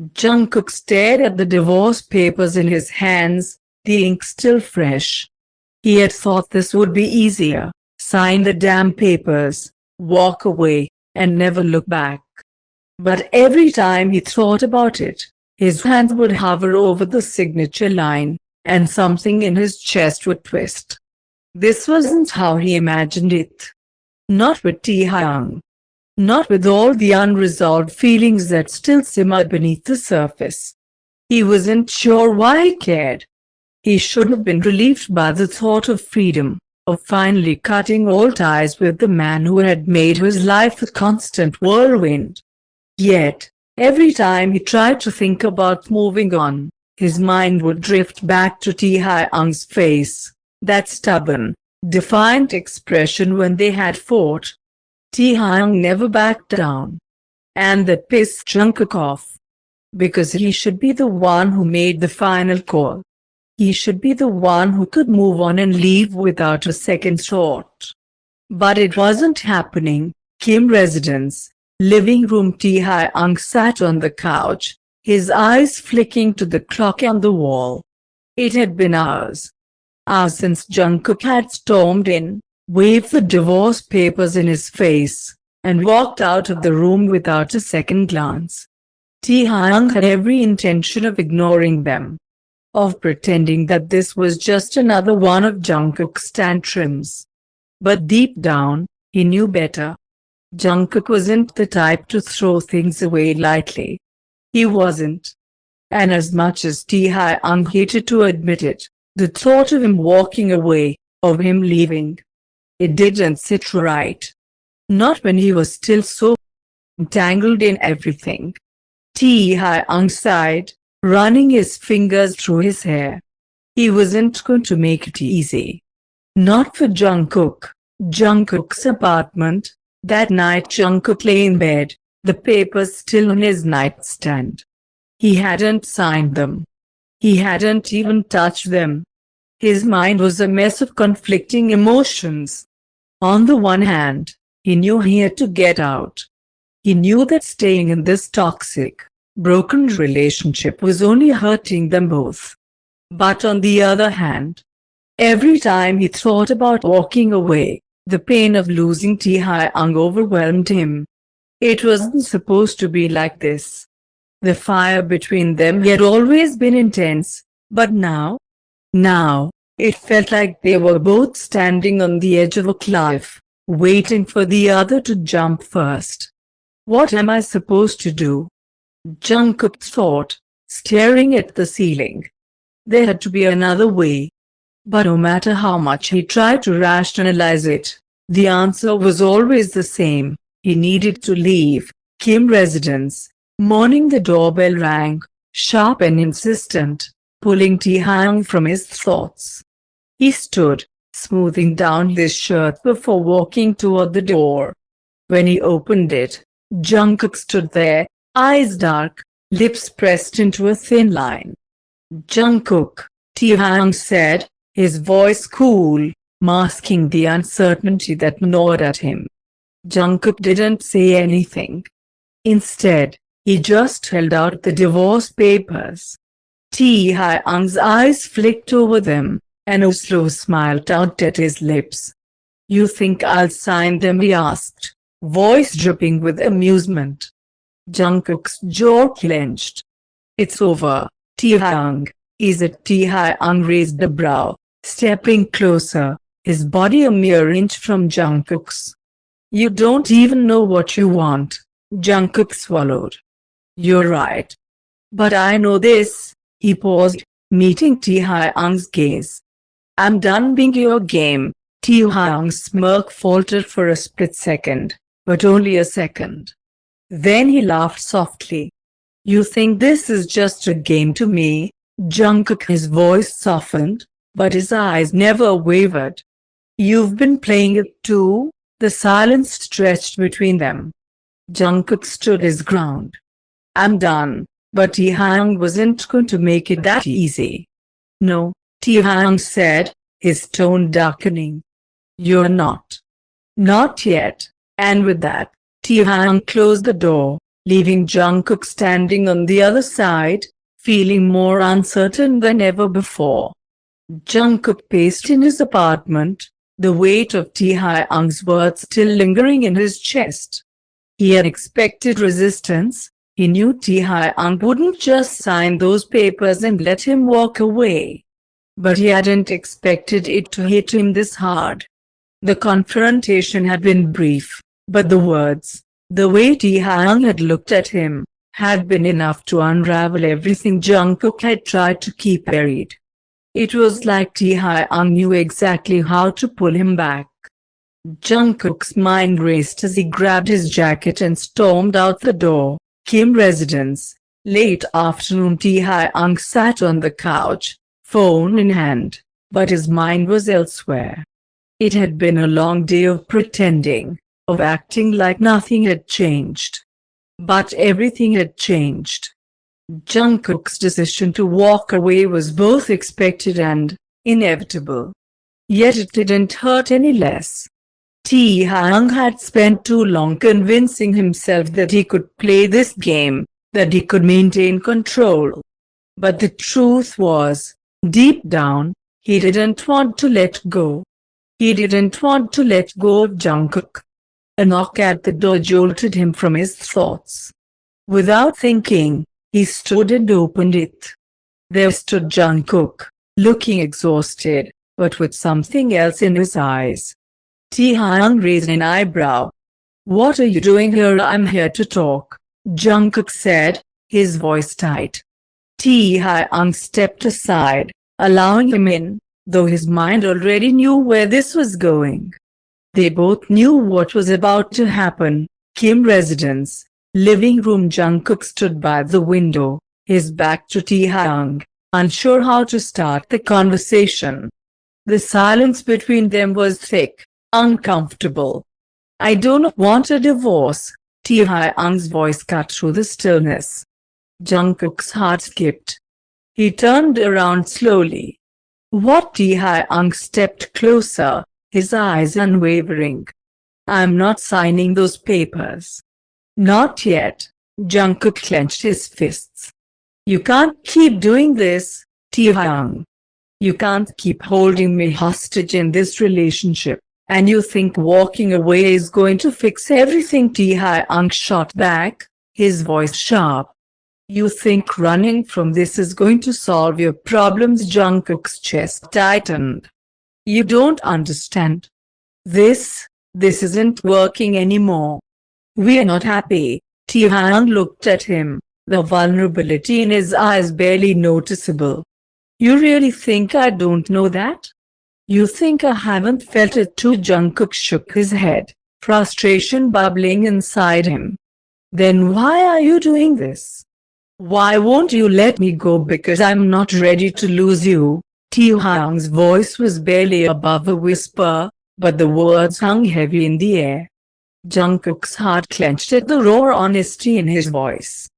Jungkook stared at the divorce papers in his hands, the ink still fresh. He had thought this would be easier, sign the damn papers, walk away, and never look back. But every time he thought about it, his hands would hover over the signature line, and something in his chest would twist. This wasn't how he imagined it. Not with Taehyung. Not with all the unresolved feelings that still simmered beneath the surface. He wasn't sure why he cared. He should have been relieved by the thought of freedom, of finally cutting all ties with the man who had made his life a constant whirlwind. Yet, every time he tried to think about moving on, his mind would drift back to Taehyung's face, that stubborn, defiant expression when they had fought. Taehyung never backed down. And that pissed Jungkook off. Because he should be the one who made the final call. He should be the one who could move on and leave without a second thought. But it wasn't happening. Kim residence, living room. Taehyung sat on the couch, his eyes flicking to the clock on the wall. It had been hours. Hours since Jungkook had stormed in, waved the divorce papers in his face, and walked out of the room without a second glance. Taehyung had every intention of ignoring them, of pretending that this was just another one of Jungkook's tantrums. But deep down, he knew better. Jungkook wasn't the type to throw things away lightly. He wasn't. And as much as Taehyung hated to admit it, the thought of him walking away, of him leaving, it didn't sit right. Not when he was still so entangled in everything. Taehyung sighed, running his fingers through his hair. He wasn't going to make it easy. Not for Jungkook. Jungkook's apartment. That night Jungkook lay in bed, the papers still on his nightstand. He hadn't signed them. He hadn't even touched them. His mind was a mess of conflicting emotions. On the one hand, he knew he had to get out. He knew that staying in this toxic, broken relationship was only hurting them both. But on the other hand, every time he thought about walking away, the pain of losing Taehyung overwhelmed him. It wasn't supposed to be like this. The fire between them had always been intense, but now, it felt like they were both standing on the edge of a cliff, waiting for the other to jump first. What am I supposed to do? Jungkook thought, staring at the ceiling. There had to be another way. But no matter how much he tried to rationalize it, the answer was always the same. He needed to leave Kim residence. Morning the doorbell rang, sharp and insistent, pulling Taehyung from his thoughts. He stood, smoothing down his shirt before walking toward the door. When he opened it, Jungkook stood there, eyes dark, lips pressed into a thin line. Jungkook, Taehyung said, his voice cool, masking the uncertainty that gnawed at him. Jungkook didn't say anything. Instead, he just held out the divorce papers. Taehyung's eyes flicked over them, and a slow smile tugged at his lips. You think I'll sign them? He asked, voice dripping with amusement. Jungkook's jaw clenched. It's over, Taehyung. Is it? Taehyung raised a brow, stepping closer, his body a mere inch from Jungkook's. You don't even know what you want. Jungkook swallowed. You're right. But I know this. He paused, meeting Taehyung's gaze. I'm done being your game. Taehyung's smirk faltered for a split second, but only a second. Then he laughed softly. You think this is just a game to me? Jungkook, his voice softened, but his eyes never wavered. You've been playing it too? The silence stretched between them. Jungkook stood his ground. I'm done, but Taehyung wasn't going to make it that easy. No, Taehyung said, his tone darkening. You're not. Not yet. And with that, Taehyung closed the door, leaving Jungkook standing on the other side, feeling more uncertain than ever before. Jungkook paced in his apartment, the weight of Taehyung's words still lingering in his chest. He had expected resistance. He knew Taehyung wouldn't just sign those papers and let him walk away. But he hadn't expected it to hit him this hard. The confrontation had been brief, but the words, the way Taehyung had looked at him, had been enough to unravel everything Jungkook had tried to keep buried. It was like Taehyung knew exactly how to pull him back. Jungkook's mind raced as he grabbed his jacket and stormed out the door. Kim residence. Late afternoon. Taehyung sat on the couch, phone in hand, but his mind was elsewhere. It had been a long day of pretending, of acting like nothing had changed. But everything had changed. Jungkook's decision to walk away was both expected and inevitable. Yet it didn't hurt any less. Taehyung had spent too long convincing himself that he could play this game, that he could maintain control. But the truth was, deep down, he didn't want to let go. He didn't want to let go of Jungkook. A knock at the door jolted him from his thoughts. Without thinking, he stood and opened it. There stood Jungkook, looking exhausted, but with something else in his eyes. Taehyung raised an eyebrow. "What are you doing here?" "I'm here to talk," Jungkook said, his voice tight. Taehyung stepped aside, allowing him in, though his mind already knew where this was going. They both knew what was about to happen. Kim residence, living room. Jungkook stood by the window, his back to Taehyung, unsure how to start the conversation. The silence between them was thick, uncomfortable. "I don't want a divorce," Taehyung's voice cut through the stillness. Jungkook's heart skipped. He turned around slowly. "What?" Taehyung stepped closer, his eyes unwavering. "I'm not signing those papers." "Not yet." Jungkook clenched his fists. "You can't keep doing this, Taehyung. You can't keep holding me hostage in this relationship. And you think walking away is going to fix everything?" Taehyung shot back, his voice sharp. "You think running from this is going to solve your problems?" Jungkook's chest tightened. "You don't understand. This isn't working anymore. We're not happy." Taehyung looked at him, the vulnerability in his eyes barely noticeable. "You really think I don't know that? You think I haven't felt it too?" Jungkook shook his head, frustration bubbling inside him. "Then why are you doing this? Why won't you let me go?" "Because I'm not ready to lose you." Taehyung's voice was barely above a whisper, but the words hung heavy in the air. Jungkook's heart clenched at the raw honesty in his voice.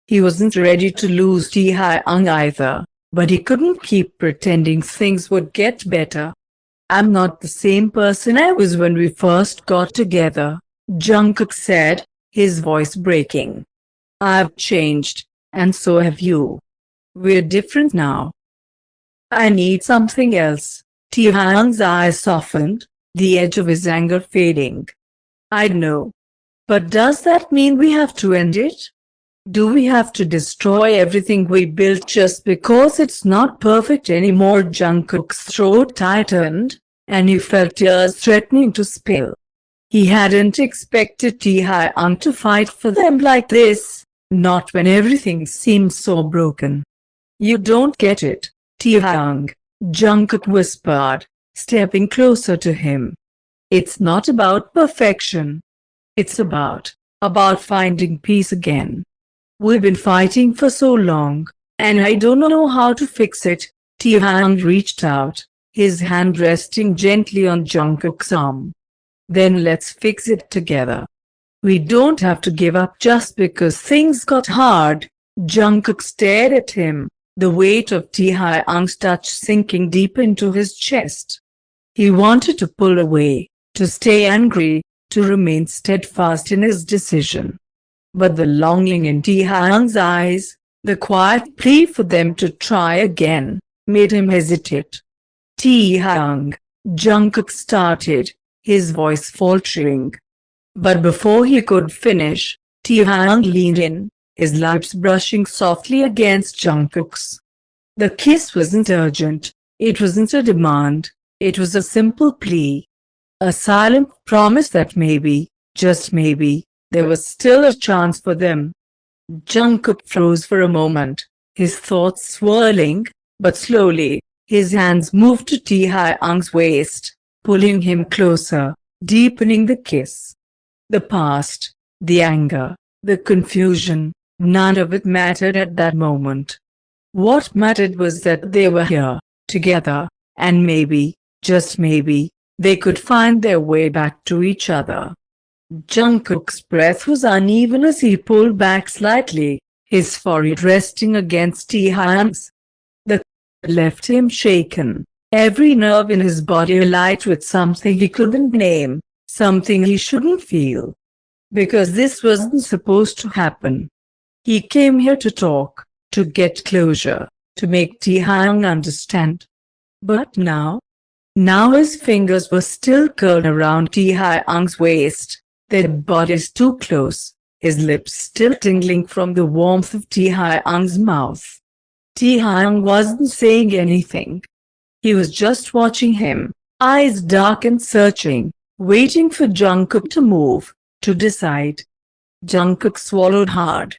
He wasn't ready to lose Taehyung either, but he couldn't keep pretending things would get better. "I'm not the same person I was when we first got together," Jungkook said, his voice breaking. "I've changed, and so have you. We're different now. I need something else." Taehyung's eyes softened, the edge of his anger fading. "I know. But does that mean we have to end it? Do we have to destroy everything we built just because it's not perfect anymore?" Jungkook's throat tightened, and he felt tears threatening to spill. He hadn't expected Taehyung to fight for them like this, not when everything seemed so broken. "You don't get it, Taehyung," Jungkook whispered, stepping closer to him. "It's not about perfection. It's about finding peace again. We've been fighting for so long, and I don't know how to fix it." Taehyung reached out, his hand resting gently on Jungkook's arm. "Then let's fix it together. We don't have to give up just because things got hard." Jungkook stared at him, the weight of Taehyung's touch sinking deep into his chest. He wanted to pull away, to stay angry, to remain steadfast in his decision. But the longing in Taehyung's eyes, the quiet plea for them to try again, made him hesitate. Taehyung, Jungkook started, his voice faltering. But before he could finish, Taehyung leaned in, his lips brushing softly against Jungkook's. The kiss wasn't urgent, it wasn't a demand, it was a simple plea. A silent promise that maybe, just maybe, there was still a chance for them. Jungkook froze for a moment, his thoughts swirling, but slowly, his hands moved to Taehyung's waist, pulling him closer, deepening the kiss. The past, the anger, the confusion, none of it mattered at that moment. What mattered was that they were here, together, and maybe, just maybe, they could find their way back to each other. Jungkook's breath was uneven as he pulled back slightly, his forehead resting against Taehyung's. The left him shaken, every nerve in his body alight with something he couldn't name, something he shouldn't feel. Because this wasn't supposed to happen. He came here to talk, to get closure, to make Taehyung understand. But now his fingers were still curled around Taehyung's waist, their bodies too close, his lips still tingling from the warmth of Taehyung's mouth. Taehyung wasn't saying anything. He was just watching him, eyes dark and searching, waiting for Jungkook to move, to decide. Jungkook swallowed hard.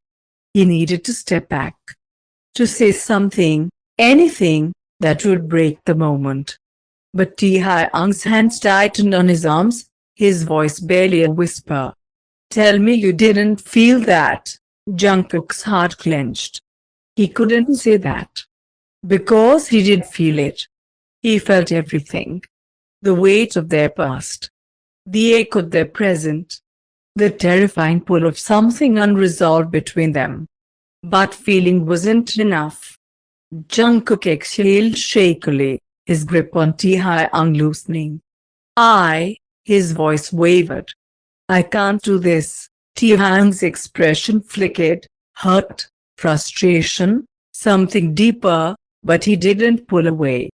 He needed to step back. To say something, anything, that would break the moment. But Taehyung's hands tightened on his arms, his voice barely a whisper. Tell me you didn't feel that. Jungkook's heart clenched. He couldn't say that. Because he did feel it. He felt everything. The weight of their past. The ache of their present. The terrifying pull of something unresolved between them. But feeling wasn't enough. Jungkook exhaled shakily, his grip on Taehyung loosening. His voice wavered. I can't do this. Taehyung's expression flickered, hurt, frustration, something deeper, but he didn't pull away.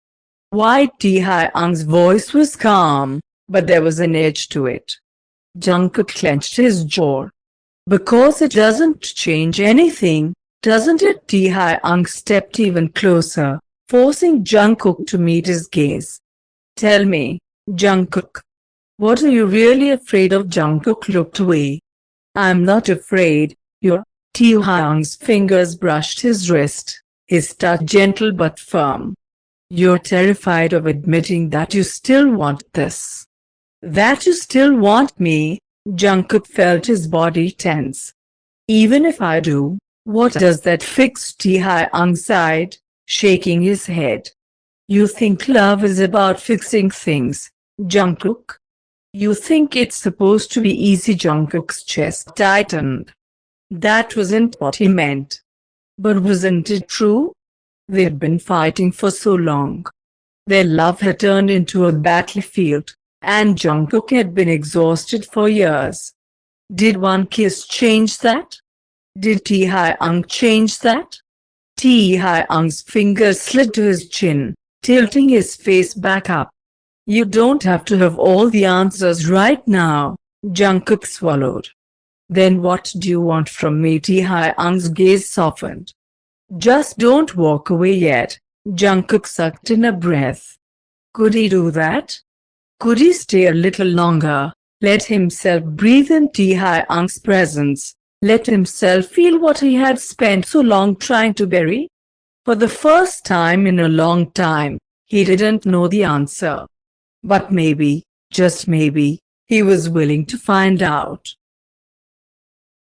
Why? Taehyung's voice was calm, but there was an edge to it. Jungkook clenched his jaw. Because it doesn't change anything, doesn't it? Taehyung stepped even closer, forcing Jungkook to meet his gaze. Tell me, Jungkook. What are you really afraid of? Jungkook looked away. I'm not afraid, you're. Taehyung's fingers brushed his wrist, his touch gentle but firm. You're terrified of admitting that you still want this. That you still want me. Jungkook felt his body tense. Even if I do, what does that fix? Taehyung sighed, shaking his head. You think love is about fixing things, Jungkook? You think it's supposed to be easy? Jungkook's chest tightened. That wasn't what he meant. But wasn't it true? They'd been fighting for so long. Their love had turned into a battlefield, and Jungkook had been exhausted for years. Did one kiss change that? Did Taehyung change that? Taehyung's fingers slid to his chin, tilting his face back up. You don't have to have all the answers right now, Jungkook swallowed. Then what do you want from me? Taehyung's gaze softened. Just don't walk away yet. Jungkook sucked in a breath. Could he do that? Could he stay a little longer, let himself breathe in Taehyung's presence, let himself feel what he had spent so long trying to bury? For the first time in a long time, he didn't know the answer. But maybe, just maybe, he was willing to find out.